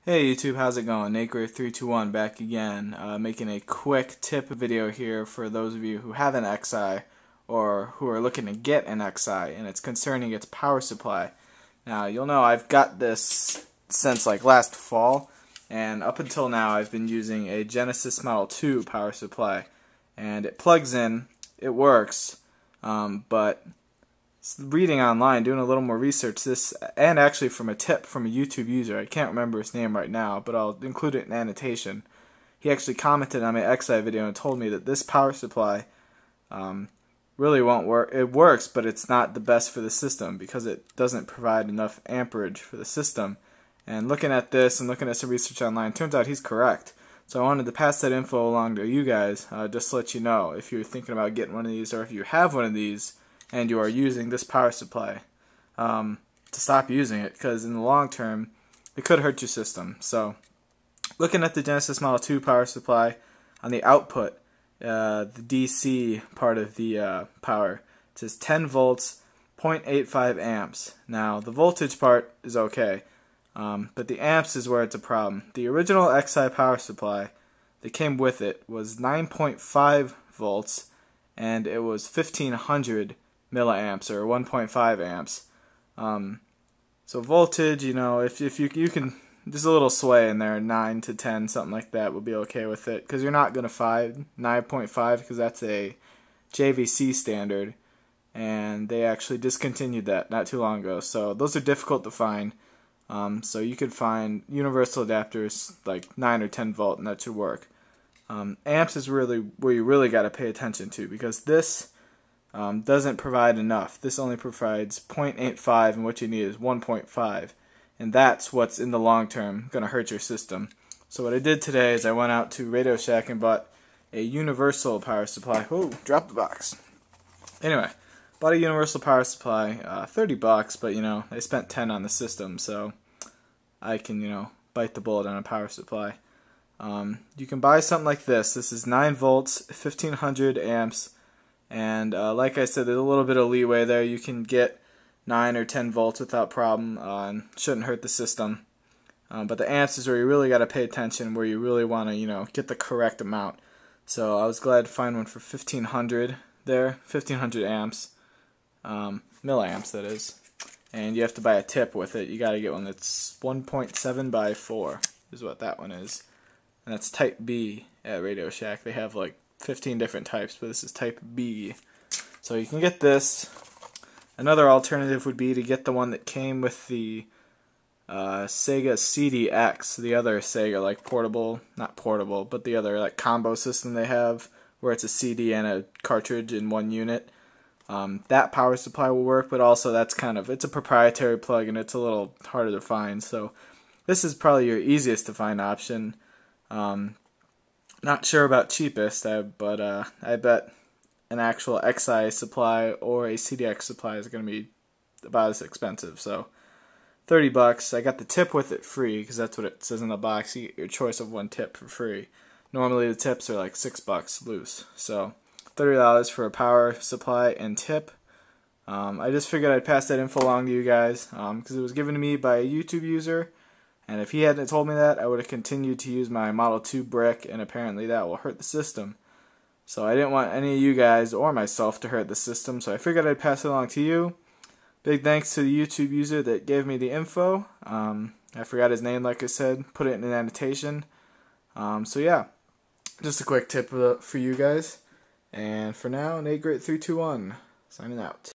Hey YouTube, how's it going? NateGreat321 back again, making a quick tip video here for those of you who have an XI or who are looking to get an XI, and it's concerning its power supply. Now, you'll know I've got this since like last fall, and up until now I've been using a Genesis Model 2 power supply, and it plugs in, it works, but reading online, doing a little more research, and actually from a tip from a YouTube user, I can't remember his name right now, but I'll include it in annotation. He actually commented on my XI video and told me that this power supply really won't work. It works, but it's not the best for the system because it doesn't provide enough amperage for the system. And looking at this and looking at some research online, turns out he's correct. So I wanted to pass that info along to you guys, just to let you know if you're thinking about getting one of these, or if you have one of these and you are using this power supply, to stop using it, because in the long term it could hurt your system. So looking at the Genesis Model 2 power supply, on the output, the DC part of the power, it says 10 volts, 0.85 amps. Now the voltage part is okay, but the amps is where it's a problem. The original XI power supply that came with it was 9.5 volts, and it was 1500 milliamps, or 1.5 amps. So voltage, you know, if you can, there's a little sway in there, 9 to 10, something like that would be okay with it, because you're not going to 9.5, because that's a JVC standard, and they actually discontinued that not too long ago. So those are difficult to find. So you could find universal adapters like 9 or 10 volt, and that should work. Amps is really where you really got to pay attention to, because this doesn't provide enough. This only provides 0.85, and what you need is 1.5, and that's what's in the long term going to hurt your system. So what I did today is I went out to Radio Shack and bought a universal power supply. Oh, dropped the box. Anyway, bought a universal power supply, $30, but you know, I spent 10 on the system, so I can, you know, bite the bullet on a power supply. You can buy something like this. This is 9 volts, 1500 amps. And like I said, there's a little bit of leeway there. You can get 9 or 10 volts without problem, and shouldn't hurt the system. But the amps is where you really got to pay attention, where you really want to, you know, get the correct amount. So I was glad to find one for 1500 there, 1500 amps, milliamps that is. And you have to buy a tip with it. You got to get one that's 1.7 by 4 is what that one is. And that's type B at Radio Shack. They have like 15 different types, but this is type B. So you can get this. Another alternative would be to get the one that came with the Sega CDX, the other Sega, like portable, not portable, but the other like combo system they have, where it's a CD and a cartridge in one unit. That power supply will work, but also that's it's a proprietary plug, and it's a little harder to find. So this is probably your easiest to find option. Not sure about cheapest, but I bet an actual XI supply or a CDX supply is going to be about as expensive. So $30. I got the tip with it free, because that's what it says in the box. You get your choice of one tip for free. Normally the tips are like $6 loose. So $30 for a power supply and tip. I just figured I'd pass that info along to you guys, because it was given to me by a YouTube user. And if he hadn't told me that, I would have continued to use my Model 2 brick, and apparently that will hurt the system. So I didn't want any of you guys or myself to hurt the system, so I figured I'd pass it along to you. Big thanks to the YouTube user that gave me the info. I forgot his name, like I said, put it in an annotation. So yeah, just a quick tip for you guys. And for now, NateGreat321, signing out.